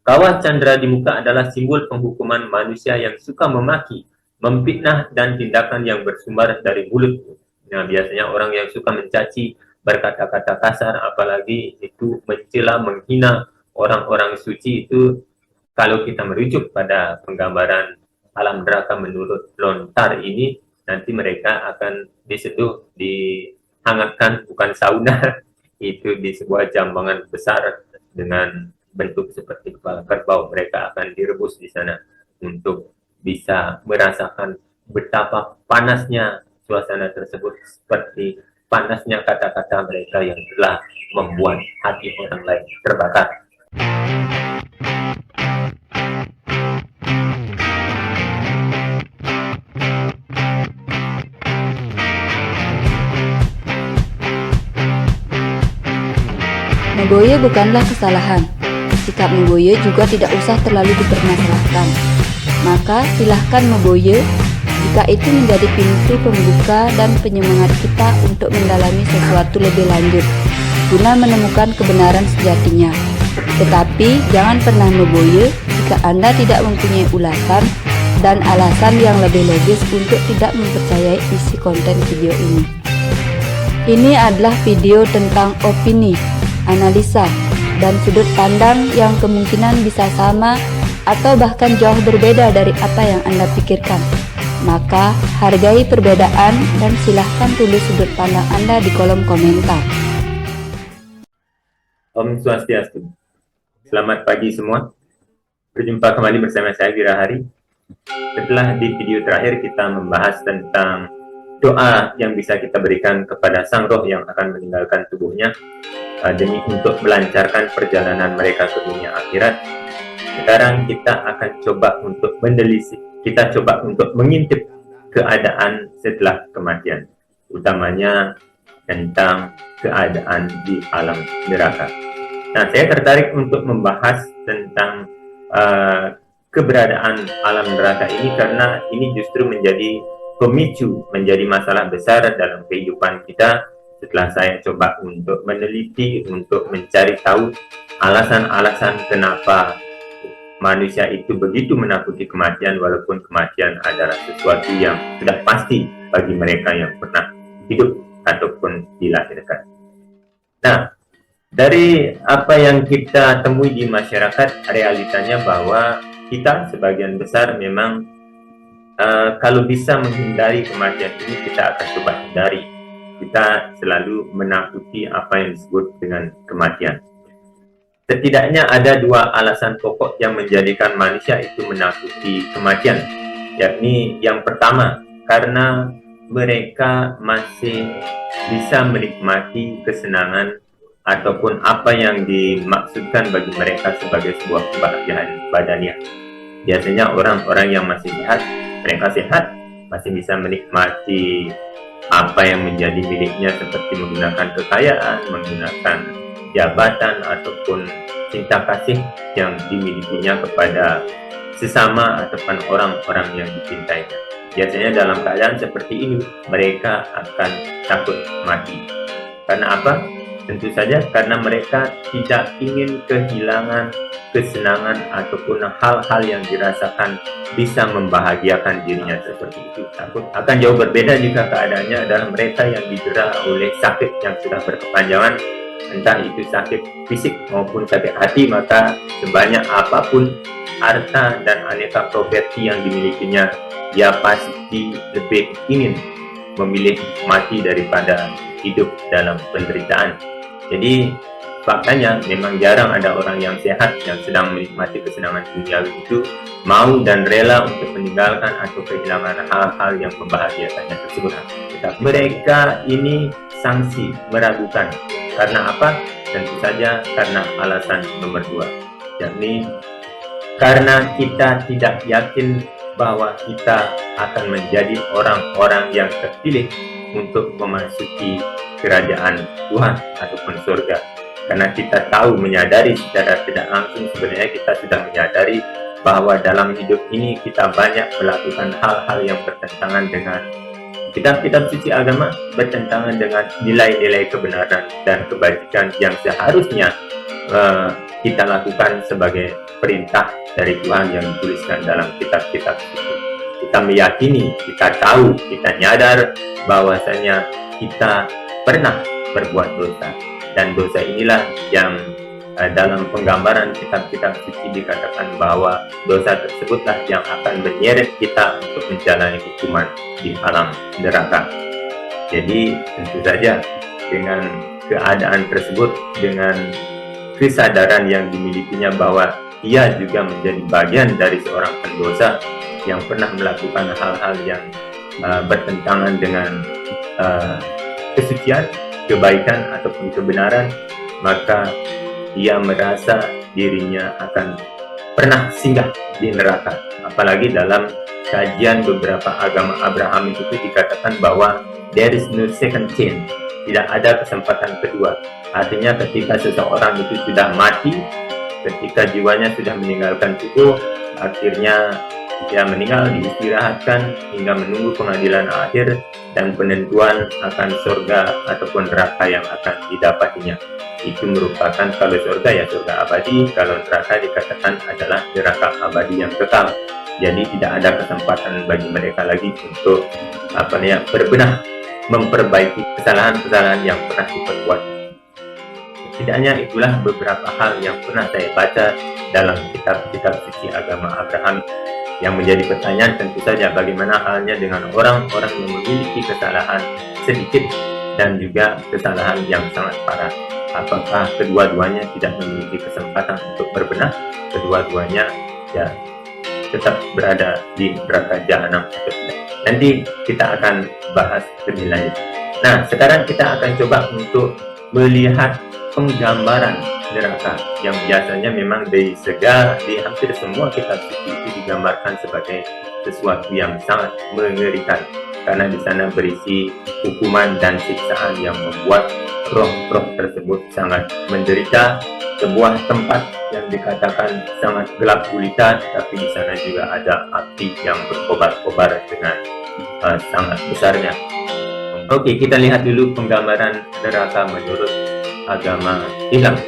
Kawah candra di muka adalah simbol penghukuman manusia yang suka memaki, memfitnah, dan tindakan yang bersumber dari mulut. Nah, biasanya orang yang suka mencaci, berkata-kata kasar, apalagi itu mencela, menghina orang-orang suci itu, kalau kita merujuk pada penggambaran alam neraka menurut lontar ini, nanti mereka akan diseduh, dihangatkan, bukan sauna, itu di sebuah jambangan besar dengan bentuk seperti kepala kerbau. Mereka akan direbus di sana untuk bisa merasakan betapa panasnya suasana tersebut, seperti panasnya kata-kata mereka yang telah membuat hati orang lain terbakar. Meboye bukanlah kesalahan. Sikap meboye juga tidak usah terlalu dipermasalahkan. Maka silahkan meboye jika itu menjadi pintu pembuka dan penyemangat kita untuk mendalami sesuatu lebih lanjut guna menemukan kebenaran sejatinya. Tetapi jangan pernah meboye jika Anda tidak mempunyai ulasan dan alasan yang lebih logis untuk tidak mempercayai isi konten video ini. Ini adalah video tentang opini, analisa, dan sudut pandang yang kemungkinan bisa sama atau bahkan jauh berbeda dari apa yang Anda pikirkan. Maka hargai perbedaan dan silahkan tulis sudut pandang Anda di kolom komentar. Om Swastiastu. Selamat pagi semua. Berjumpa kembali bersama saya Wirahari. Setelah di video terakhir kita membahas tentang doa yang bisa kita berikan kepada sang roh yang akan meninggalkan tubuhnya demi untuk melancarkan perjalanan mereka ke dunia akhirat. Sekarang kita akan coba untuk mendelisik, kita coba untuk mengintip keadaan setelah kematian, utamanya tentang keadaan di alam neraka. Nah, saya tertarik untuk membahas tentang keberadaan alam neraka ini karena ini justru menjadi pemicu, menjadi masalah besar dalam kehidupan kita. Setelah saya coba untuk meneliti, untuk mencari tahu alasan-alasan kenapa manusia itu begitu menakuti kematian, walaupun kematian adalah sesuatu yang sudah pasti bagi mereka yang pernah hidup ataupun dilahirkan. Nah, dari apa yang kita temui di masyarakat, realitanya bahwa kita sebagian besar memang kalau bisa menghindari kematian ini, kita akan coba hindari. Kita selalu menakuti apa yang disebut dengan kematian. Setidaknya ada dua alasan pokok yang menjadikan manusia itu menakuti kematian, yakni yang pertama, karena mereka masih bisa menikmati kesenangan ataupun apa yang dimaksudkan bagi mereka sebagai sebuah kebahagiaan badaniah. Biasanya orang-orang yang masih sehat, mereka sehat, masih bisa menikmati apa yang menjadi miliknya seperti menggunakan kekayaan, menggunakan jabatan, ataupun cinta kasih yang dimilikinya kepada sesama ataupun orang-orang yang dicintainya. Biasanya dalam keadaan seperti ini, mereka akan takut mati. Karena apa? Tentu saja karena mereka tidak ingin kehilangan kesenangan ataupun hal-hal yang dirasakan bisa membahagiakan dirinya seperti itu. Takut akan jauh berbeda jika keadaannya adalah mereka yang didera oleh sakit yang sudah berkepanjangan, entah itu sakit fisik maupun sakit hati, maka sebanyak apapun harta dan aneka properti yang dimilikinya, dia pasti lebih ingin memilih mati daripada hidup dalam penderitaan. Jadi faktanya memang jarang ada orang yang sehat yang sedang menikmati kesenangan duniawi itu mau dan rela untuk meninggalkan atau kehilangan hal-hal yang membahagiakannya tersebut. Tetapi mereka ini sangsi, meragukan. Karena apa? Tentu saja karena alasan nomor dua, yakni karena kita tidak yakin bahwa kita akan menjadi orang-orang yang terpilih untuk memasuki kerajaan Tuhan ataupun surga. Karena kita tahu, menyadari secara tidak langsung, sebenarnya kita sudah menyadari bahwa dalam hidup ini kita banyak melakukan hal-hal yang bertentangan dengan kitab-kitab suci agama, bertentangan dengan nilai-nilai kebenaran dan kebajikan yang seharusnya kita lakukan sebagai perintah dari Tuhan yang dituliskan dalam kitab-kitab suci. Kita meyakini, kita tahu, kita nyadar bahwasanya kita pernah berbuat dosa, dan dosa inilah yang dalam penggambaran kitab-kitab suci dikatakan bahwa dosa tersebutlah yang akan menyeret kita untuk menjalani hukuman di alam neraka. Jadi tentu saja dengan keadaan tersebut, dengan kesadaran yang dimilikinya bahwa ia juga menjadi bagian dari seorang pendosa yang pernah melakukan hal-hal yang bertentangan dengan kesucian, kebaikan ataupun kebenaran, maka ia merasa dirinya akan pernah singgah di neraka. Apalagi dalam kajian beberapa agama Abraham itu dikatakan bahwa there is no second chance, tidak ada kesempatan kedua. Artinya ketika seseorang itu sudah mati, ketika jiwanya sudah meninggalkan tubuh, akhirnya dia meninggal, diistirahatkan hingga menunggu pengadilan akhir dan penentuan akan surga ataupun neraka yang akan didapatinya. Itu merupakan, kalau surga ya surga abadi, kalau neraka dikatakan adalah neraka abadi yang kekal. Jadi tidak ada kesempatan bagi mereka lagi untuk berbenah, memperbaiki kesalahan-kesalahan yang pernah diperbuat. Setidaknya itulah beberapa hal yang pernah saya baca dalam kitab-kitab suci agama Abraham. Yang menjadi pertanyaan tentu saja, bagaimana halnya dengan orang-orang yang memiliki kesalahan sedikit dan juga kesalahan yang sangat parah? Apakah kedua-duanya tidak memiliki kesempatan untuk berbenah? Kedua-duanya ya tetap berada di neraka jahanam atau tidak? Nanti kita akan bahas lebih lanjut. Nah, sekarang kita akan coba untuk melihat penggambaran neraka yang biasanya memang di hampir semua kitab suci itu digambarkan sebagai sesuatu yang sangat mengerikan, karena di sana berisi hukuman dan siksaan yang membuat roh-roh tersebut sangat menderita. Sebuah tempat yang dikatakan sangat gelap gulita, tapi di sana juga ada api yang berkobar-kobar dengan sangat besarnya. Oke, kita lihat dulu penggambaran neraka menurut agama Islam,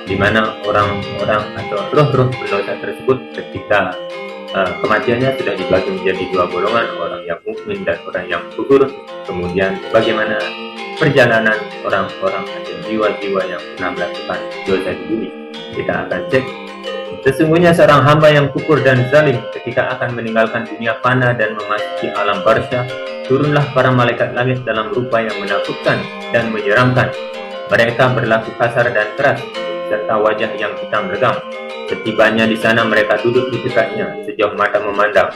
di mana orang-orang atau roh-roh pendosa tersebut ketika kematiannya sudah dibagi menjadi dua golongan, orang yang mukmin dan orang yang kufur. Kemudian bagaimana perjalanan orang-orang atau jiwa-jiwa yang pernah melakukan dosa di bumi. Kita akan cek. Sesungguhnya seorang hamba yang kufur dan zalim ketika akan meninggalkan dunia fana dan memasuki alam barzah, turunlah para malaikat langit dalam rupa yang menakutkan dan menyeramkan. Mereka berlaku kasar dan keras, serta wajah yang hitam legam. Setibanya di sana mereka duduk di dekatnya sejauh mata memandang.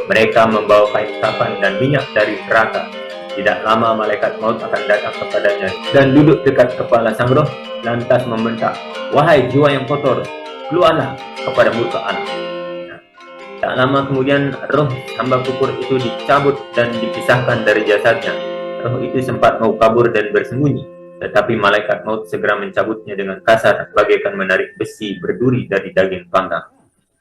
Mereka membawa kain kafan dan minyak dari neraka. Tidak lama malaikat maut akan datang kepadanya dan duduk dekat kepala sang roh, lantas membentak, "Wahai jiwa yang kotor, keluarlah kepada murka Allah." Nah, tak lama kemudian roh hamba kufur itu dicabut dan dipisahkan dari jasadnya. Roh itu sempat mau kabur dan bersembunyi, tetapi malaikat maut segera mencabutnya dengan kasar, bagaikan menarik besi berduri dari daging panggang.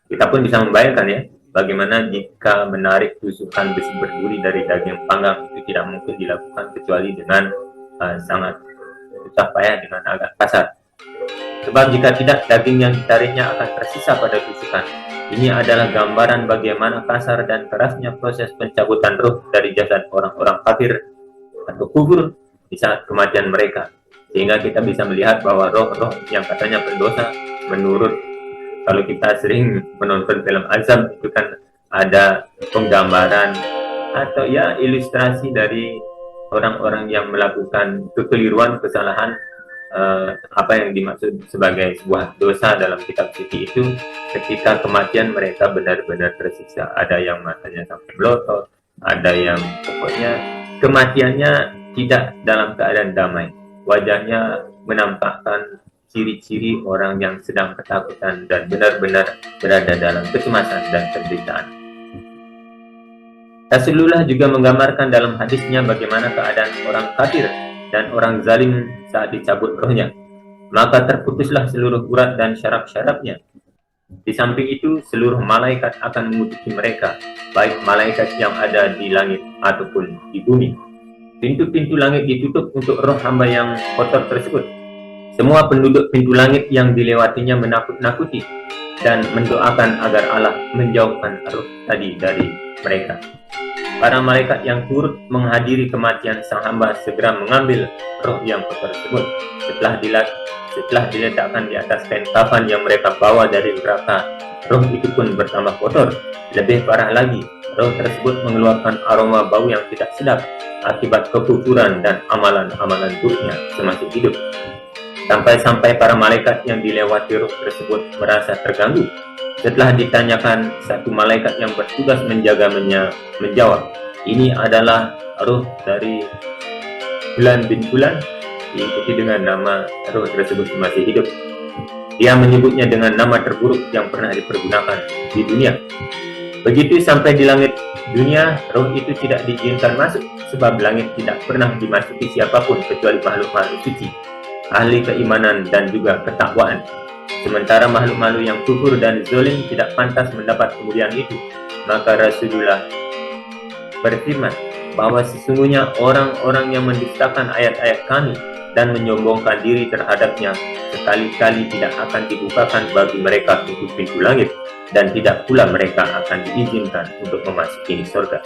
Kita pun bisa membayangkan ya, bagaimana jika menarik tusukan besi berduri dari daging panggang itu tidak mungkin dilakukan kecuali dengan sangat susah payah, dengan agak kasar. Sebab jika tidak, daging yang ditariknya akan tersisa pada tusukan. Ini adalah gambaran bagaimana kasar dan kerasnya proses pencabutan roh dari jasad orang-orang kafir atau kufur di saat kematian mereka, sehingga kita bisa melihat bahwa roh-roh yang katanya pendosa, menurut kalau kita sering menonton film azab itu kan ada penggambaran atau ya ilustrasi dari orang-orang yang melakukan kekeliruan, kesalahan, apa yang dimaksud sebagai sebuah dosa dalam kitab suci itu, ketika kematian mereka benar-benar tersiksa. Ada yang matanya sampai melotot, ada yang pokoknya kematiannya tidak dalam keadaan damai. Wajahnya menampakkan ciri-ciri orang yang sedang ketakutan dan benar-benar berada dalam kecemasan dan penderitaan. Rasulullah juga menggambarkan dalam hadisnya bagaimana keadaan orang kafir dan orang zalim saat dicabut rohnya. Maka terputuslah seluruh urat dan syaraf-syarafnya. Di samping itu, seluruh malaikat akan mengutuki mereka, baik malaikat yang ada di langit ataupun di bumi. Pintu-pintu langit ditutup untuk roh hamba yang kotor tersebut. Semua penduduk pintu langit yang dilewatinya menakut-nakuti dan mendoakan agar Allah menjauhkan roh tadi dari mereka. Para malaikat yang turut menghadiri kematian sang hamba segera mengambil roh yang kotor tersebut. Setelah diletakkan di atas kain kafan yang mereka bawa dari neraka, roh itu pun bertambah kotor. Lebih parah lagi, roh tersebut mengeluarkan aroma bau yang tidak sedap akibat kekufuran dan amalan-amalan buruknya semasa hidup. Sampai-sampai para malaikat yang dilewati roh tersebut merasa terganggu. Setelah ditanyakan, satu malaikat yang bertugas menjaganya menjawab, ini adalah roh dari Fulan bin Fulan, diikuti dengan nama roh tersebut masih hidup. Dia menyebutnya dengan nama terburuk yang pernah dipergunakan di dunia. Begitu sampai di langit dunia, roh itu tidak diizinkan masuk, sebab langit tidak pernah dimasuki siapapun kecuali makhluk-makhluk suci, ahli keimanan dan juga ketakwaan. Sementara makhluk-makhluk yang kufur dan zalim tidak pantas mendapat kemuliaan itu. Maka Rasulullah berfirman bahwa sesungguhnya orang-orang yang mendustakan ayat-ayat kami dan menyombongkan diri terhadapnya sekali-kali tidak akan dibukakan bagi mereka pintu-pintu langit, dan tidak pula mereka akan diizinkan untuk memasuki surga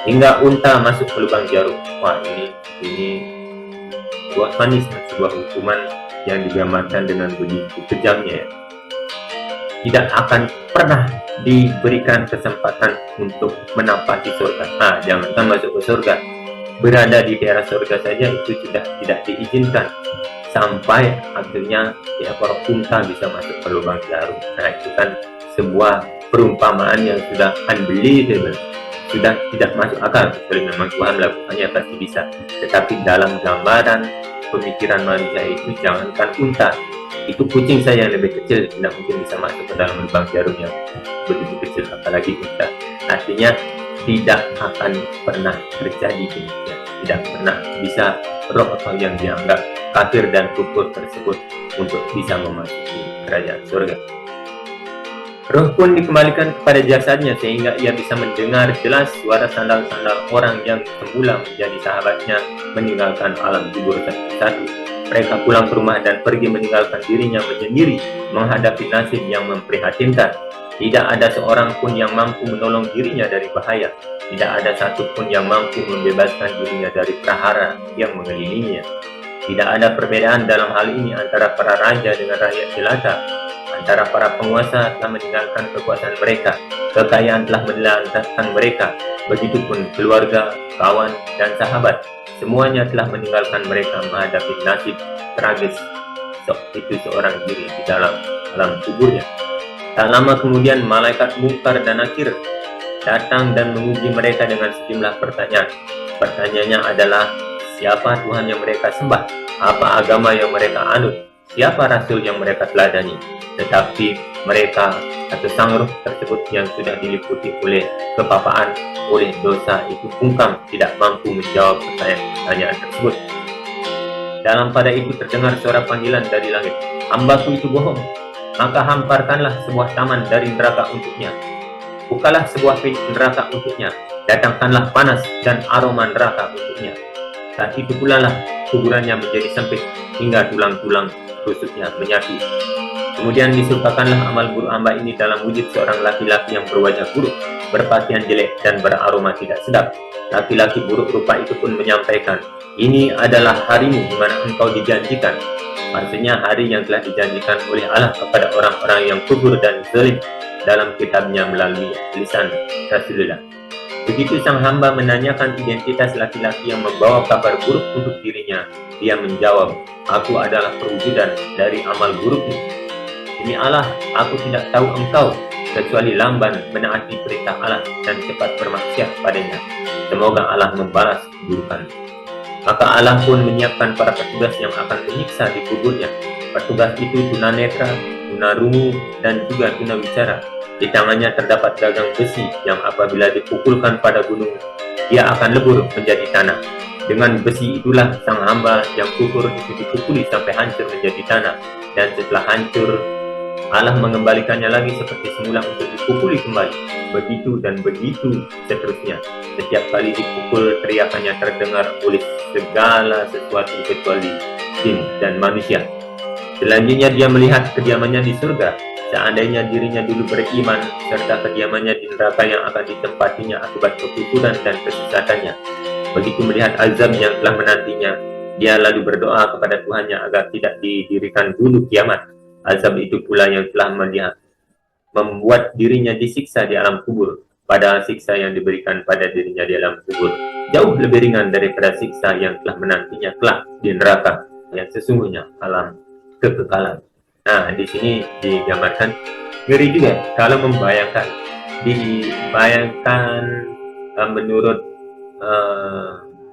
hingga unta masuk ke lubang jarum. Wah, ini sebuah manis, sebuah hukuman yang digambarkan dengan begitu kejamnya ya. Tidak akan pernah diberikan kesempatan untuk menampati surga. Jangankan masuk ke surga, berada di daerah surga saja itu sudah tidak diizinkan, sampai akhirnya seekor unta bisa masuk ke lubang jarum. Itu kan sebuah perumpamaan yang sudah unbelievable, sudah tidak masuk akal. Kecuali memang Tuhan melakukannya pasti bisa, tetapi dalam gambaran pemikiran manusia itu, jangankan unta, itu kucing saya yang lebih kecil tidak mungkin bisa masuk ke dalam lubang jarum yang begitu kecil, apalagi unta. Artinya tidak akan pernah terjadi demikian. Tidak pernah bisa roh atau yang dianggap kafir dan kufur tersebut untuk bisa memasuki kerajaan surga. Roh pun dikembalikan kepada jasadnya sehingga ia bisa mendengar jelas suara sandal-sandal orang yang semula menjadi sahabatnya meninggalkan alam kubur satu-satu. Mereka pulang ke rumah dan pergi meninggalkan dirinya menyendiri menghadapi nasib yang memprihatinkan. Tidak ada seorang pun yang mampu menolong dirinya dari bahaya. Tidak ada satu pun yang mampu membebaskan dirinya dari prahara yang mengelilinginya. Tidak ada perbedaan dalam hal ini antara para raja dengan rakyat jelata, antara para penguasa telah meninggalkan kekuasaan mereka, kekayaan telah menelantarkan mereka, begitupun keluarga, kawan, dan sahabat, semuanya telah meninggalkan mereka menghadapi nasib tragis itu seorang diri di dalam alam kuburnya. Tak lama kemudian malaikat Munkar dan Nakir datang dan menguji mereka dengan sejumlah pertanyaan. Pertanyaannya adalah, siapa Tuhan yang mereka sembah? Apa agama yang mereka anut? Siapa rasul yang mereka teladani? Tetapi mereka atau sang roh tersebut yang sudah diliputi oleh kepapaan, oleh dosa itu bungkam, tidak mampu menjawab pertanyaan tersebut. Dalam pada itu terdengar suara panggilan dari langit, hambaku itu bohong, maka hamparkanlah sebuah taman dari neraka untuknya. Bukalah sebuah pintu neraka untuknya, datangkanlah panas dan aroma neraka untuknya. Saat itu pula lah kuburannya menjadi sempit hingga tulang-tulang rusuknya menyatu. Kemudian disumpahkanlah amal buruk hamba ini dalam wujud seorang laki-laki yang berwajah buruk, berpakaian jelek dan beraroma tidak sedap. Laki-laki buruk rupa itu pun menyampaikan, ini adalah harimu di mana engkau dijanjikan. Maksudnya hari yang telah dijanjikan oleh Allah kepada orang-orang yang kufur dan zalim dalam kitabnya melalui lisan Rasulullah. Begitu sang hamba menanyakan identitas laki-laki yang membawa kabar buruk untuk dirinya, dia menjawab, aku adalah perwujudan dari amal burukmu. Demi Allah, aku tidak tahu engkau, kecuali lamban menaati perintah Allah dan cepat bermaksiat padanya. Semoga Allah membalas keburukan. Maka Allah pun menyiapkan para petugas yang akan menyiksa di kuburnya. Petugas itu tunanetra, tunarungu, dan juga tunawicara. Di tangannya terdapat gagang besi yang apabila dipukulkan pada gunung, ia akan lebur menjadi tanah. Dengan besi itulah sang hamba yang kufur itu dipukuli sampai hancur menjadi tanah. Dan setelah hancur, Allah mengembalikannya lagi seperti semula untuk dipukuli kembali. Begitu dan begitu seterusnya. Setiap kali dipukul, teriakannya terdengar oleh segala sesuatu kecuali jin dan manusia. Selanjutnya dia melihat kediamannya di surga, seandainya dirinya dulu beriman, serta kediamannya di neraka yang akan ditempatinya akibat kekufuran dan kesesatannya. Begitu melihat azab yang telah menantinya, dia lalu berdoa kepada Tuhannya agar tidak didirikan dulu kiamat. Azab itu pula yang telah membuat dirinya disiksa di alam kubur, padahal siksa yang diberikan pada dirinya di alam kubur jauh lebih ringan daripada siksa yang telah menantinya kelak di neraka yang sesungguhnya alam kekekalan. Nah, di sini digambarkan ngeri juga kalau dibayangkan menurut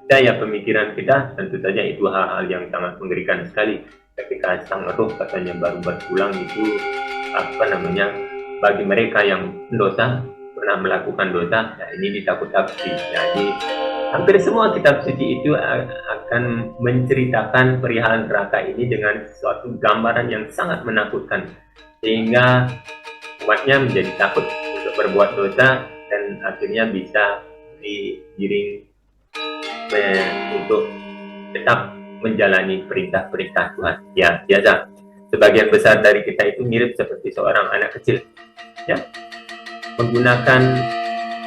daya pemikiran kita. Tentu saja itu hal-hal yang sangat mengerikan sekali. Ketika sang roh katanya baru berpulang, itu bagi mereka yang dosa, pernah melakukan dosa, ya ini ditakut-takuti. Jadi hampir semua kitab suci itu akan menceritakan perihal neraka ini dengan suatu gambaran yang sangat menakutkan, sehingga umatnya menjadi takut untuk berbuat dosa dan akhirnya bisa digiring untuk tetap menjalani perintah-perintah Tuhan. Ya, biasa. Sebagian besar dari kita itu mirip seperti seorang anak kecil, ya, menggunakan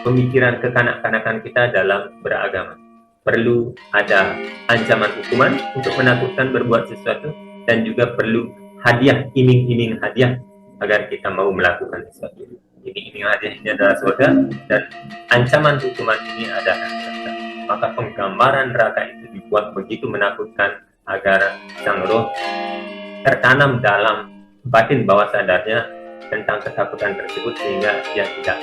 pemikiran kekanak-kanakan kita dalam beragama. Perlu ada ancaman hukuman untuk menakutkan berbuat sesuatu, dan juga perlu hadiah, iming-iming hadiah agar kita mau melakukan sesuatu. Iming-iming hadiah ini adalah surga, dan ancaman hukuman ini adalah neraka. Maka penggambaran neraka itu dibuat begitu menakutkan agar sang roh tertanam dalam batin bawah sadarnya tentang ketakutan tersebut, sehingga dia tidak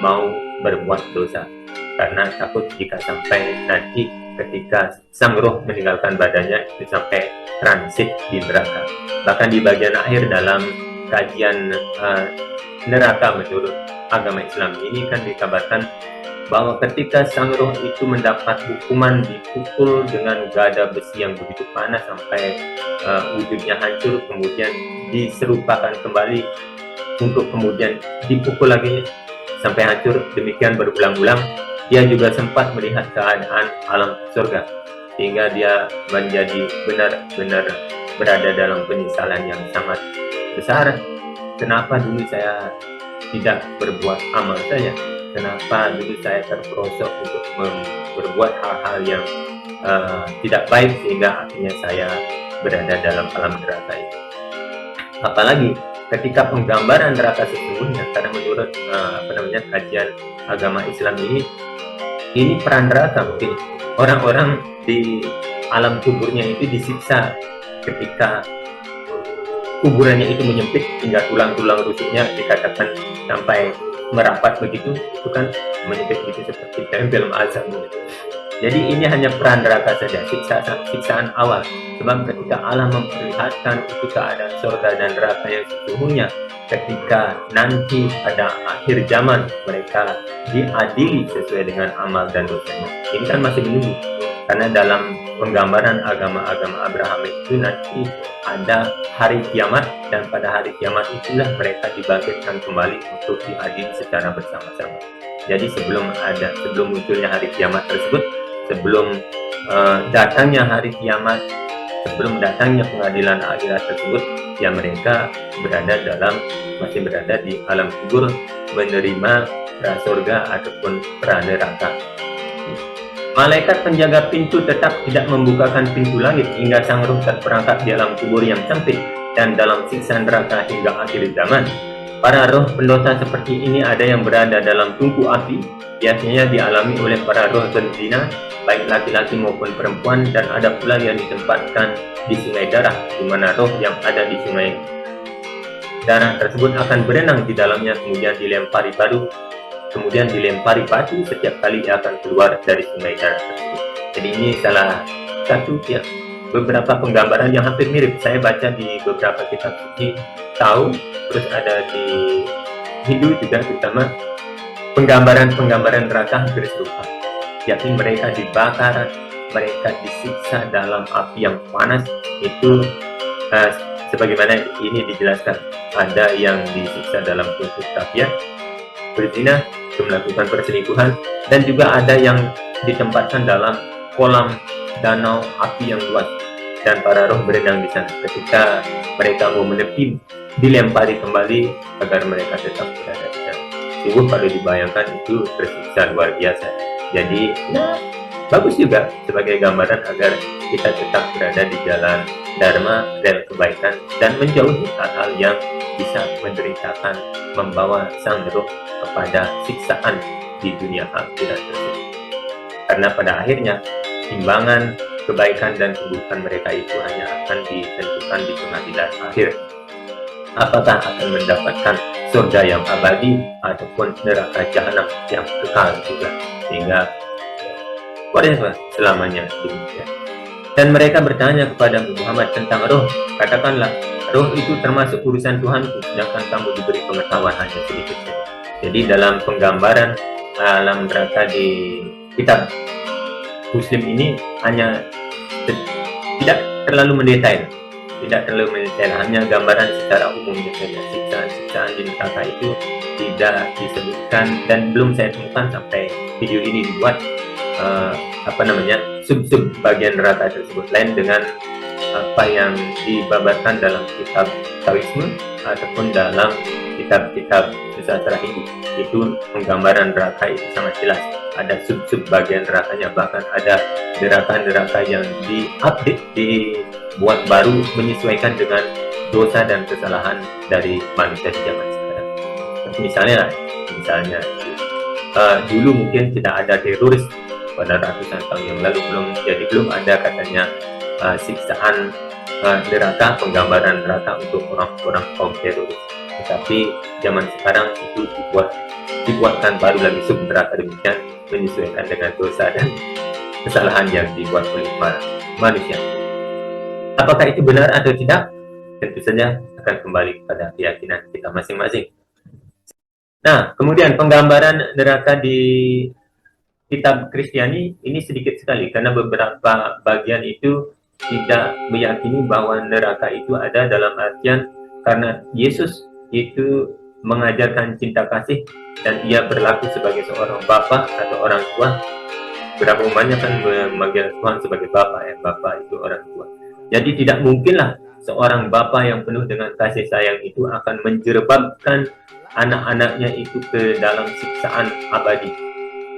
mau berbuat dosa karena takut jika sampai nanti ketika sang roh meninggalkan badannya itu sampai transit di neraka. Bahkan di bagian akhir dalam kajian neraka menurut agama Islam ini kan dikabarkan bahwa ketika sang roh itu mendapat hukuman dipukul dengan gada besi yang begitu panas sampai wujudnya hancur, kemudian diserupakan kembali untuk kemudian dipukul lagi sampai hancur, demikian berulang-ulang, dia juga sempat melihat keadaan alam surga, sehingga dia menjadi benar-benar berada dalam penyesalan yang sangat besar. Kenapa dulu saya tidak berbuat amal saja? Kenapa dulu saya terperosok untuk berbuat hal-hal yang tidak baik, sehingga akhirnya saya berada dalam alam neraka itu? Apalagi ketika penggambaran neraka sesungguhnya, karena menurut kajian agama Islam ini peran neraka. Mungkin orang-orang di alam kuburnya itu disiksa ketika kuburannya itu menyempit hingga tulang-tulang rusuknya dikatakan sampai merapat begitu, itu kan menyempit itu seperti dalam film azab. Jadi ini hanya peran neraka saja, siksaan awal. Sebab ketika Allah memperlihatkan itu keadaan surga dan neraka yang sesungguhnya, ketika nanti pada akhir zaman mereka diadili sesuai dengan amal dan dosanya, ini kan masih menunggu. Karena dalam penggambaran agama-agama Abraham itu nanti ada hari kiamat, dan pada hari kiamat itulah mereka dibangkitkan kembali untuk diadili secara bersama-sama. Jadi sebelum munculnya hari kiamat tersebut, sebelum datangnya hari kiamat, sebelum datangnya pengadilan akhirat tersebut, ya mereka masih berada di alam kubur, menerima pra surga ataupun pra neraka. Malaikat penjaga pintu tetap tidak membukakan pintu langit hingga sang ruh terperangkap di alam kubur yang sempit dan dalam siksa neraka hingga akhir zaman. Para roh pendosa seperti ini ada yang berada dalam tungku api, biasanya dialami oleh para roh berzina, baik laki-laki maupun perempuan, dan ada pula yang ditempatkan di sungai darah, di mana roh yang ada di sungai darah tersebut akan berenang di dalamnya, kemudian dilempari batu setiap kali ia akan keluar dari sungai darah tersebut. Jadi ini salah satu beberapa penggambaran yang hampir mirip. Saya baca di beberapa kitab suci, terus ada di Hindu juga, terutama penggambaran neraka hampir serupa. Yakni mereka dibakar, mereka disiksa dalam api yang panas. Itu sebagaimana ini dijelaskan, ada yang disiksa dalam tungku kafir, berzina, melakukan perselingkuhan, dan juga ada yang ditempatkan dalam kolam danau api yang luas. dan para roh berenang di sana. Ketika mereka mau menepi, dilempari kembali agar mereka tetap berada di sana. Sungguh kalau dibayangkan itu tersiksa luar biasa. Jadi bagus juga sebagai gambaran agar kita tetap berada di jalan dharma dan kebaikan dan menjauhi hal-hal yang bisa menderitakan, membawa sang roh kepada siksaan di dunia akhirat tersebut. Karena pada akhirnya timbangan kebaikan dan keburukan mereka itu hanya akan ditentukan di pengadilan akhir. Apakah akan mendapatkan surga yang abadi ataupun neraka jahanam yang kekal juga, sehingga selamanya demikian. Dan mereka bertanya kepada Muhammad tentang roh. Katakanlah, roh itu termasuk urusan Tuhanku, sedangkan kamu diberi pengetahuan hanya sedikit saja. Jadi dalam penggambaran alam neraka di kitab Muslim ini hanya tidak terlalu mendetail, hanya gambaran secara umumnya saja. Siksaan-siksaan di neraka itu tidak disebutkan dan belum saya temukan sampai video ini dibuat sub-sub bagian neraka tersebut, lain dengan apa yang dibabarkan dalam kitab Taoisme ataupun dalam kitab-kitab sastra Hindu. Itu penggambaran neraka itu sangat jelas, ada sub-sub bagian nerakanya, bahkan ada neraka-neraka yang diupdate, dibuat baru menyesuaikan dengan dosa dan kesalahan dari manusia di zaman sekarang. Misalnya dulu mungkin tidak ada teroris pada ratusan tahun yang lalu, belum ada katanya siksaan neraka, penggambaran neraka untuk orang-orang kaum teroris. Tetapi zaman sekarang itu dibuatkan baru lagi sub neraka demikian, menyesuaikan dengan dosa dan kesalahan yang dibuat oleh manusia. Apakah itu benar atau tidak? Tentu saja akan kembali kepada keyakinan kita masing-masing. Nah, kemudian penggambaran neraka di kitab Kristiani ini sedikit sekali, karena beberapa bagian itu tidak meyakini bahwa neraka itu ada, dalam artian karena Yesus itu mengajarkan cinta kasih dan ia berlaku sebagai seorang bapa atau orang tua. Berapa umatnya kan memanggil Tuhan sebagai bapa, ya, bapa itu orang tua. Jadi tidak mungkinlah seorang bapa yang penuh dengan kasih sayang itu akan menjerebabkan anak-anaknya itu ke dalam siksaan abadi,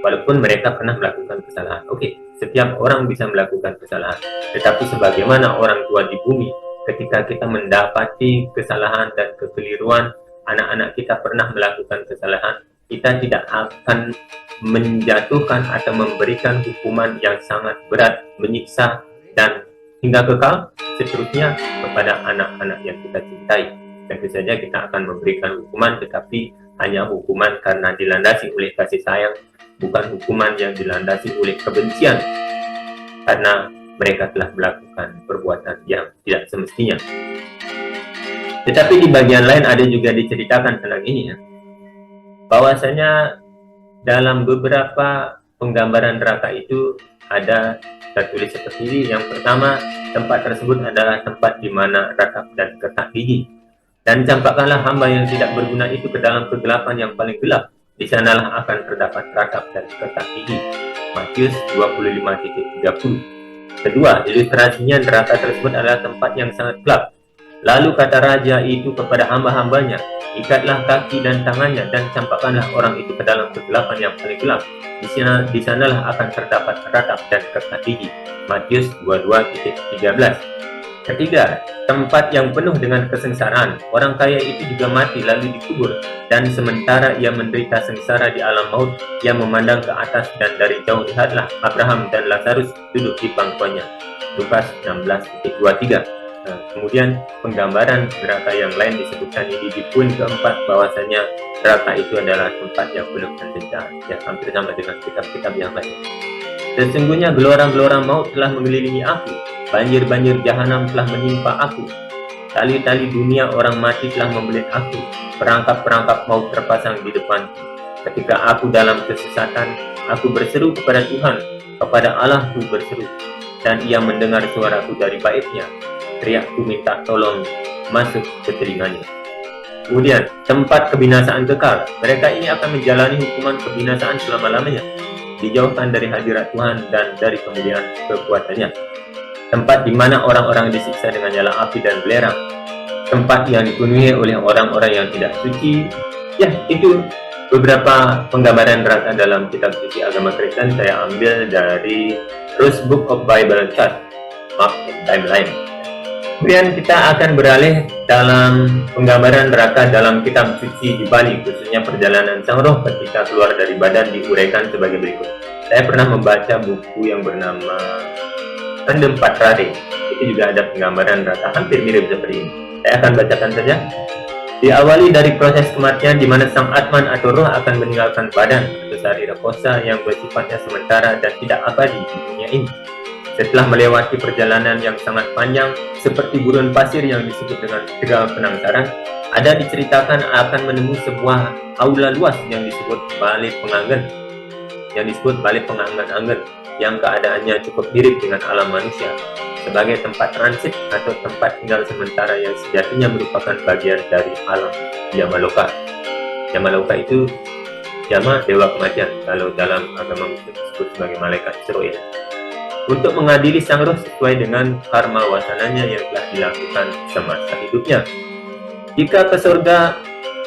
walaupun mereka pernah melakukan kesalahan. Oke, setiap orang bisa melakukan kesalahan, tetapi sebagaimana orang tua di bumi, ketika kita mendapati kesalahan dan kekeliruan, anak-anak kita pernah melakukan kesalahan, kita tidak akan menjatuhkan atau memberikan hukuman yang sangat berat, menyiksa dan hingga kekal seterusnya kepada anak-anak yang kita cintai. Tentu saja kita akan memberikan hukuman, tetapi hanya hukuman karena dilandasi oleh kasih sayang, bukan hukuman yang dilandasi oleh kebencian karena mereka telah melakukan perbuatan yang tidak semestinya. Tetapi di bagian lain ada juga diceritakan tentang ini, ya, bahwasanya dalam beberapa penggambaran neraka itu ada tertulis seperti ini. Yang pertama, tempat tersebut adalah tempat di mana rakap dan ketak gigi. Dan campakkanlah hamba yang tidak berguna itu ke dalam kegelapan yang paling gelap. Di sanalah akan terdapat rakap dan ketak gigi. Matius 25:30. Kedua, ilustrasinya neraka tersebut adalah tempat yang sangat gelap. Lalu kata raja itu kepada hamba-hambanya, ikatlah kaki dan tangannya dan campakkanlah orang itu ke dalam kegelapan yang paling gelap. Di sanalah akan terdapat rakap dan ketak gigi. Matius 22:13. Ketiga, tempat yang penuh dengan kesengsaraan. Orang kaya itu juga mati lalu dikubur, dan sementara ia menderita sengsara di alam maut, ia memandang ke atas dan dari jauh lihatlah Abraham dan Lazarus duduk di pangkuannya. Lukas 16:23. Kemudian penggambaran neraka yang lain disebutkan ini di poin keempat, bahwasanya neraka itu adalah tempat yang penuh penderitaan. Ya, hampir sama dengan kitab-kitab yang lain. Sesungguhnya gelora-gelora maut telah mengelilingi aku, banjir-banjir jahanam telah menimpa aku, tali-tali dunia orang mati telah membelit aku, perangkap-perangkap maut terpasang di depanku. Ketika aku dalam kesesatan, aku berseru kepada Tuhan, kepada Allahku berseru, dan ia mendengar suaraku dari baitnya. Teriakku minta tolong masuk ke telinganya. Kemudian tempat kebinasaan kekal. Mereka ini akan menjalani hukuman kebinasaan selama-lamanya, dijauhkan dari hadirat Tuhan dan dari kemuliaan kekuatannya. tempat di mana orang-orang disiksa dengan nyala api dan belerang, tempat yang dipenuhi oleh orang-orang yang tidak suci. Ya, itu beberapa penggambaran neraka dalam kitab suci agama Kristen saya ambil dari Rose Book of Bible Chart, Map and Timeline. Kemudian kita akan beralih dalam penggambaran neraka dalam kitab suci di Bali, khususnya perjalanan sang roh ketika keluar dari badan diuraikan sebagai berikut. Saya pernah membaca buku yang bernama Tandem Patrade. Itu juga ada penggambaran neraka hampir mirip seperti ini. Saya akan bacakan saja. Diawali dari proses kematian di mana sang Atman atau roh akan meninggalkan badan atau sarira kosa yang bersifatnya sementara dan tidak abadi di dunia ini. Setelah melewati perjalanan yang sangat panjang, seperti gurun pasir yang disebut dengan Tegal Penangsaran, ada diceritakan akan menemui sebuah aula luas yang disebut Balai Penganggen, yang keadaannya cukup mirip dengan alam manusia, sebagai tempat transit atau tempat tinggal sementara yang sejatinya merupakan bagian dari alam Yamaloka. Yamaloka itu Yama, dewa kematian, kalau dalam agama Muslim disebut sebagai malaikat Israel. Untuk mengadili sang roh sesuai dengan karma wasananya yang telah dilakukan semasa hidupnya. Jika ke surga,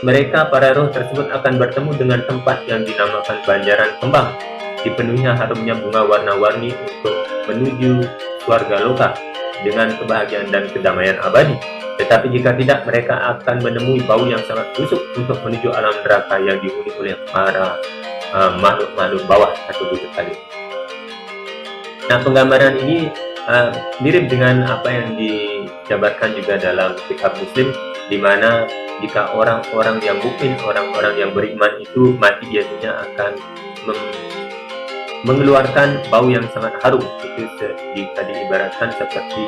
mereka para roh tersebut akan bertemu dengan tempat yang dinamakan Banjaran Kembang, dipenuhinya harumnya bunga warna-warni untuk menuju swarga loka dengan kebahagiaan dan kedamaian abadi. Tetapi jika tidak, mereka akan menemui bau yang sangat busuk untuk menuju alam neraka yang dihuni oleh para makhluk-makhluk bawah atau bujur salib. Nah, penggambaran ini mirip dengan apa yang dijabarkan juga dalam kitab Muslim, di mana jika orang-orang yang mukmin, orang-orang yang beriman itu mati, biasanya akan mengeluarkan bau yang sangat harum. Itu jika diibaratkan seperti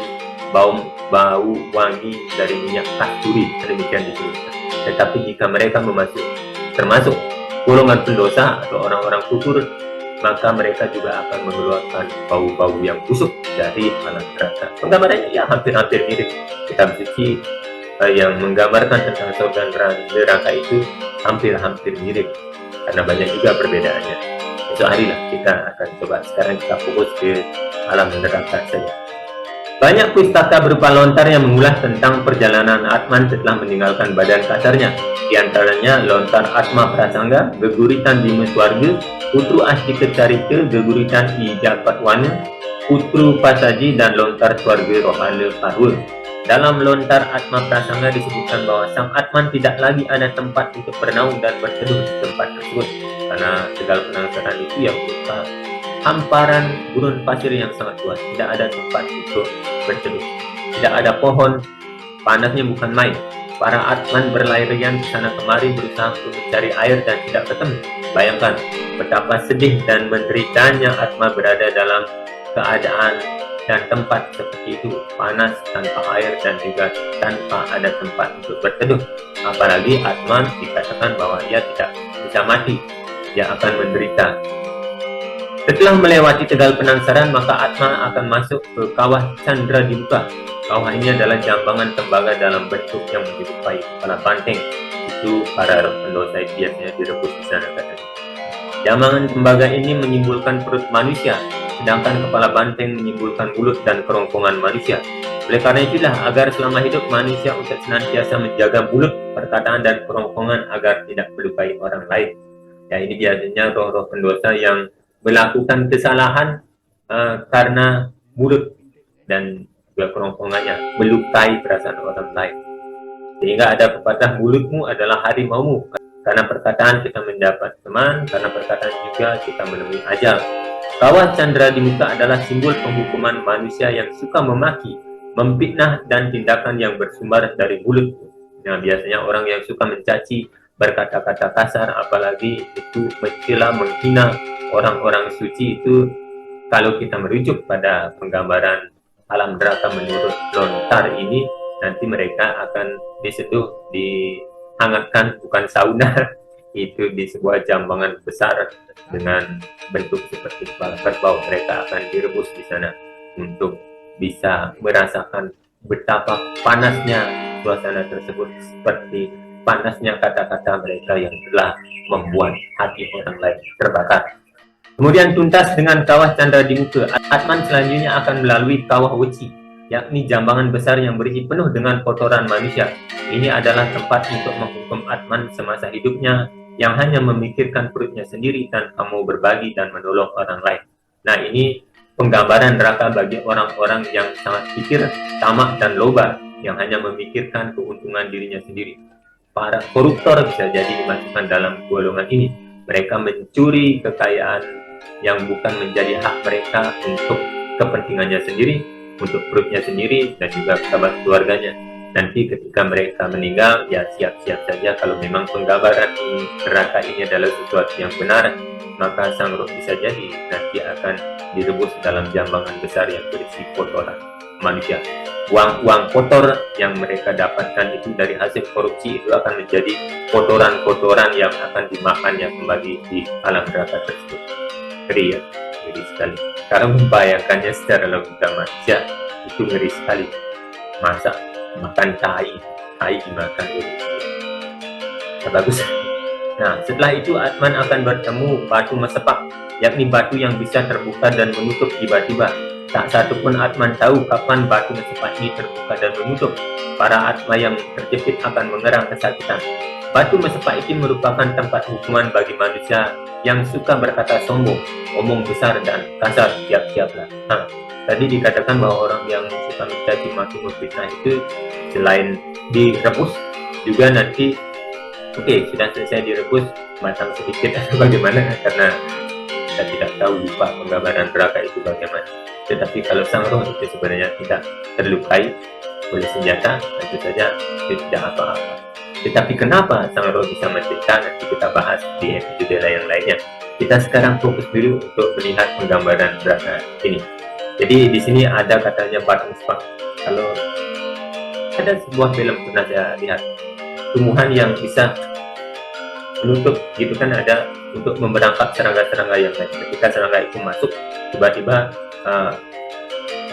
bau wangi dari minyak kasturi, demikian disebutkan. Tetapi jika mereka termasuk golongan pendosa atau orang-orang kufur, maka mereka juga akan mengeluarkan bau-bau yang busuk dari alam neraka. Penggambarannya ya hampir-hampir mirip. Kitab suci yang menggambarkan tentang surga dan neraka itu hampir-hampir mirip, karena banyak juga perbedaannya. Esok hari lah kita akan coba, sekarang kita fokus ke alam neraka saja. Banyak pustaka berupa lontar yang mengulas tentang perjalanan Atman setelah meninggalkan badan kasarnya. Di antaranya lontar Atma Prasangga, Geguritan Bima Swarga, Putru Astika Carita, Geguritan Ijapatwana, Putru Pasaji, dan lontar Swarga Rohala Parwa. Dalam lontar Atma Prasangga disebutkan bahwa sang Atman tidak lagi ada tempat untuk bernaung dan berteduh di tempat tersebut, karena Tegal Penangsaran itu yang berupa hamparan gurun pasir yang sangat luas, tidak ada tempat untuk berteduh, tidak ada pohon, panasnya bukan main. Para Atman berlarian ke sana kemari berusaha untuk mencari air dan tidak ketemu. Bayangkan betapa sedih dan menderitanya Atma berada dalam keadaan dan tempat seperti itu, panas, tanpa air, dan juga tanpa ada tempat untuk berteduh. Apalagi Atman dikatakan bahwa ia tidak bisa mati, dia akan menderita. Setelah melewati Tegal Penangsaran, maka Atma akan masuk ke kawah Chandra Dimuka. Kawah ini adalah jambangan tembaga dalam bentuk yang menyerupai kepala banteng. Itu para pendosa biasanya direbus di sana katanya. Jambangan tembaga ini menyimbolkan perut manusia, sedangkan kepala banteng menyimbolkan mulut dan kerongkongan manusia. Oleh karena itulah, agar selama hidup manusia untuk senantiasa menjaga mulut, perkataan, dan kerongkongan agar tidak melukai orang lain. Ya, ini biasanya roh-roh pendosa yang melakukan kesalahan karena mulut dan juga kerongkongannya melukai perasaan orang lain. Sehingga ada pepatah, mulutmu adalah harimaumu. Karena perkataan kita mendapat teman, karena perkataan juga kita menemui ajal. Kawah Chandra Dimuka adalah simbol penghukuman manusia yang suka memaki, memfitnah, dan tindakan yang bersumber dari mulut. Nah, biasanya orang yang suka mencaci, berkata-kata kasar, apalagi itu mencela, menghina orang-orang suci, itu kalau kita merujuk pada penggambaran alam neraka menurut lontar ini, nanti mereka akan diseduh, dihangatkan, bukan sauna, itu di sebuah jambangan besar dengan bentuk seperti kepala kerbau. Mereka akan direbus di sana untuk bisa merasakan betapa panasnya suasana tersebut, seperti panasnya kata-kata mereka yang telah membuat hati orang lain terbakar. Kemudian tuntas dengan kawah candra di muka. Atman selanjutnya akan melalui kawah weci, yakni jambangan besar yang berisi penuh dengan kotoran manusia. Ini adalah tempat untuk menghukum Atman semasa hidupnya, yang hanya memikirkan perutnya sendiri tanpa mau berbagi dan menolong orang lain. Nah, ini penggambaran neraka bagi orang-orang yang sangat pikir, tamak, dan loba, yang hanya memikirkan keuntungan dirinya sendiri. Para koruptor bisa jadi dimasukkan dalam golongan ini. Mereka mencuri kekayaan yang bukan menjadi hak mereka untuk kepentingannya sendiri, untuk perutnya sendiri, dan juga kerabat keluarganya. Nanti ketika mereka meninggal, ya siap-siap saja kalau memang penggambaran neraka ini adalah sesuatu yang benar, maka sang roh bisa jadi nanti akan direbus dalam jambangan besar yang berisi kotoran manusia. Uang-uang kotor yang mereka dapatkan itu dari hasil korupsi itu akan menjadi kotoran-kotoran yang akan dimakannya kembali di alam neraka tersebut. Ngeri ya, ngeri sekali. Karena membayangkannya secara logika manusia itu ngeri sekali. Masa makan tai dimakan gitu. Nah, bagus. Nah, setelah itu Atman akan bertemu batu mesepak, yakni batu yang bisa terbuka dan menutup tiba-tiba. Tak satu pun Atman tahu kapan batu mesepak ini terbuka dan menutup. Para Atma yang terjepit akan mengerang kesakitan. Batu mesepak itu merupakan tempat hukuman bagi manusia yang suka berkata sombong, omong besar, dan kasar siap-siaplah. Nah, tadi dikatakan bahwa orang yang suka mencaci maki memfitnah itu selain direbus juga nanti sudah selesai direbus matang sedikit atau bagaimana, karena kita tidak tahu lupa penggambaran neraka itu bagaimana. Tetapi kalau sang roh itu sebenarnya tidak terlukai oleh senjata, tentu saja itu tidak apa-apa. Tetapi kenapa sang roh bisa menderita, nanti kita bahas di episode yang lainnya. Kita sekarang fokus dulu untuk melihat penggambaran neraka ini. Jadi di sini ada katanya batu mesepak. Kalau ada sebuah film pernah saya lihat, tumbuhan yang bisa menutup gitu kan, ada untuk memberangkat serangga-serangga yang lain. Ketika serangga itu masuk, tiba-tiba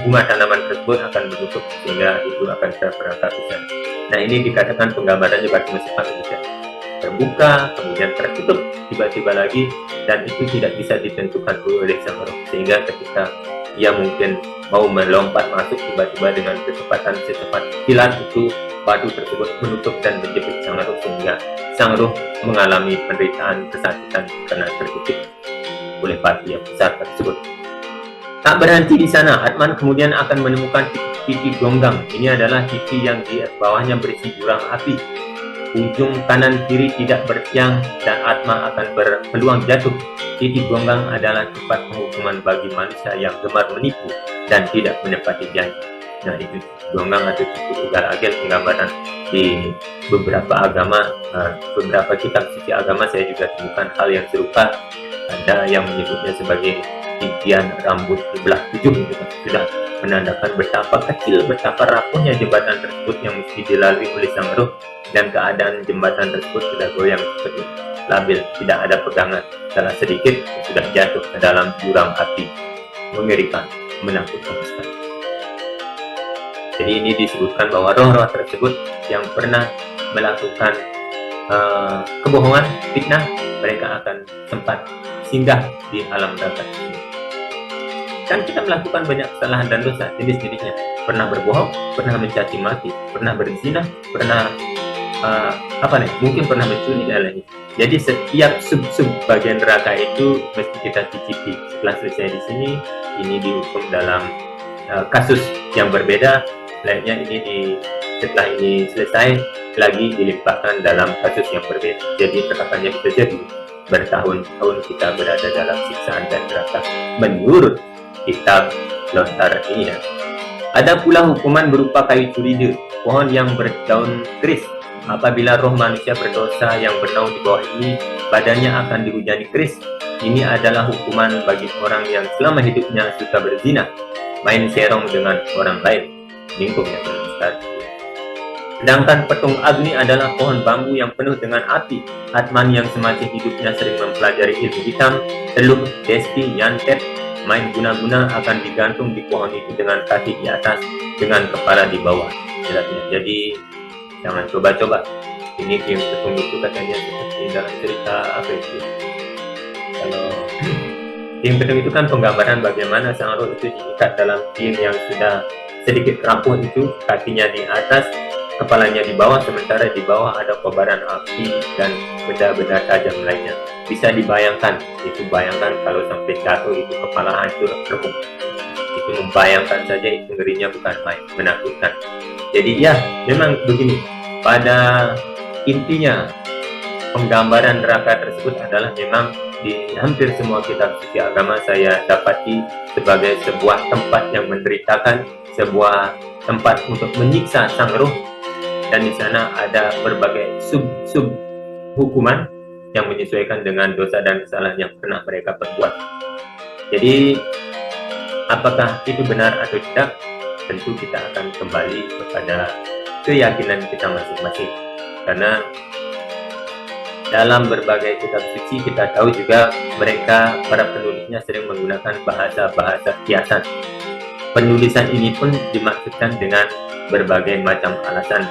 bunga tanaman tersebut akan menutup sehingga itu akan terperangkap di sana. Nah, ini dikatakan penggambarannya batu mesepak bisa terbuka kemudian tertutup tiba-tiba lagi, dan itu tidak bisa ditentukan oleh sang roh, sehingga ketika ia mungkin mau melompat masuk tiba-tiba dengan kecepatan secepat kilat, itu batu tersebut menutup dan menjepit sang roh sehingga sang roh mengalami penderitaan kesakitan karena terjepit oleh batu yang besar tersebut. Tak berhenti di sana, Atman kemudian akan menemukan titik gonggang. Ini adalah titik yang di bawahnya berisi jurang api. Ujung kanan kiri tidak bertiang dan Atma akan berpeluang jatuh. Titik gonggang adalah tempat penghukuman bagi manusia yang gemar menipu dan tidak menepati janji. Nah, itu gonggang atau titik ugal-agel penggambaran di beberapa agama, beberapa kitab suci agama saya juga temukan hal yang serupa. Ada yang menyebutnya sebagai titian rambut sebelah 7, gitu kan. Sudah menandakan betapa kecil, betapa rapuhnya jembatan tersebut yang mesti dilalui oleh sang roh, dan keadaan jembatan tersebut sudah goyang seperti labil, tidak ada pegangan. Salah sedikit sudah jatuh ke dalam jurang api. Mengerikan, menakutkan sekali. Jadi ini disebutkan bahwa roh-roh tersebut yang pernah melakukan kebohongan, fitnah, mereka akan sempat singgah di alam neraka. Kan kita melakukan banyak kesalahan dan dosa jenis-jenisnya. Pernah berbohong, pernah mencaci maki, pernah berzina, pernah mungkin pernah mencuri dan lainnya. Jadi setiap sub-sub bagian neraka itu mesti kita cicipi. Setelah selesai di sini, ini dihukum dalam kasus yang berbeda. Lainnya setelah ini selesai lagi dilimpahkan dalam kasus yang berbeda. Jadi catatannya bisa jadi bertahun-tahun kita berada dalam siksaan dan neraka menurut kitab lontar ini ya. Ada pula hukuman berupa kayu curiga, pohon yang berdaun keris. Apabila roh manusia berdosa yang bernaung di bawah ini, badannya akan dihujani keris. Ini adalah hukuman bagi orang yang selama hidupnya suka berzina, main serong dengan orang lain. Lingkup ya, sedangkan petung Agni adalah pohon bambu yang penuh dengan api. Atman yang semasa hidupnya sering mempelajari ilmu hitam, teluh, desti, nyantet, main guna-guna akan digantung di pohon itu dengan kaki di atas, dengan kepala di bawah. Jadi jangan coba-coba. Ini game petung itu katanya seperti dalam cerita apa itu? Kalau Tiing pedang itu kan penggambaran bagaimana sang roh itu diikat dalam tiing yang sudah sedikit rapuh itu, kakinya di atas, kepalanya di bawah, sementara di bawah ada kobaran api dan benda-benda tajam lainnya. Bisa dibayangkan, itu bayangkan kalau sampai jatuh itu kepala hancur remuk. Itu membayangkan saja itu ngerinya bukan main, menakutkan. Jadi ya, memang begini. Pada intinya, penggambaran neraka tersebut adalah memang di hampir semua kitab suci agama saya dapati sebagai sebuah tempat yang menderitakan, sebuah tempat untuk menyiksa sang roh, dan di sana ada berbagai sub hukuman yang menyesuaikan dengan dosa dan kesalahan yang pernah mereka perbuat. Jadi apakah itu benar atau tidak, tentu kita akan kembali kepada keyakinan kita masing-masing, karena dalam berbagai kitab suci kita tahu juga mereka, para penulisnya sering menggunakan bahasa-bahasa kiasan. Penulisan ini pun dimaksudkan dengan berbagai macam alasan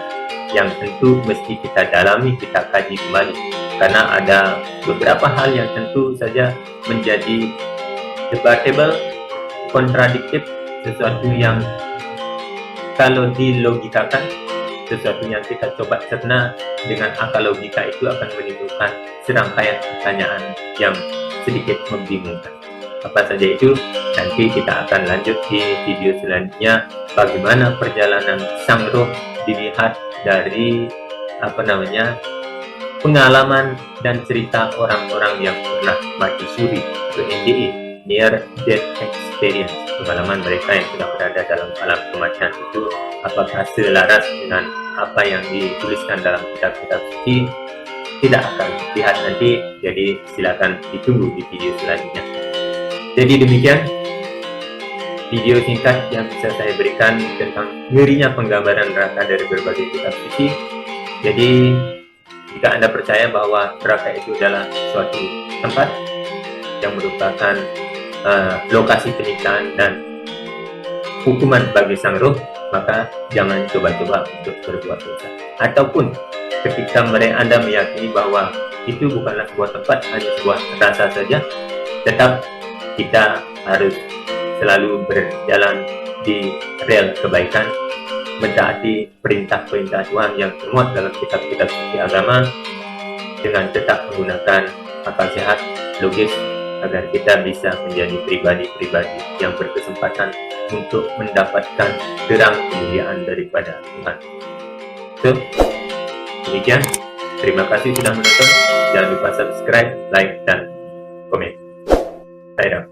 yang tentu mesti kita dalami, kita kaji kembali, karena ada beberapa hal yang tentu saja menjadi debatable, kontradiktif, sesuatu yang kalau dilogikakan, sesuatu yang kita coba cerna dengan akal logika itu akan menimbulkan serangkaian pertanyaan yang sedikit membingungkan. Apa saja itu, nanti kita akan lanjut di video selanjutnya, bagaimana perjalanan sang roh dilihat dari pengalaman dan cerita orang-orang yang pernah mati suri, atau NDE, Near Death Experience, pengalaman mereka yang sudah berada dalam alam kematian itu, apakah selaras dengan apa yang dituliskan dalam kitab-kitab suci? Tidak akan lihat nanti, jadi silakan ditunggu di video selanjutnya. Jadi demikian video singkat yang bisa saya berikan tentang ngerinya penggambaran neraka dari berbagai kitab suci. Jadi jika Anda percaya bahwa neraka itu adalah suatu tempat yang merupakan lokasi penyiksaan dan hukuman bagi sang roh, maka jangan coba-coba untuk berbuat dosa. Ataupun ketika Anda meyakini bahwa itu bukanlah sebuah tempat, hanya sebuah rasa saja, tetap kita harus selalu berjalan di rel kebaikan, mentaati perintah-perintah Tuhan yang termuat dalam kitab-kitab suci agama, dengan tetap menggunakan akal sehat, logis, agar kita bisa menjadi pribadi-pribadi yang berkesempatan untuk mendapatkan terang kemuliaan daripada Tuhan. So, demikian. Terima kasih sudah menonton. Jangan lupa subscribe, like, dan komen. Saya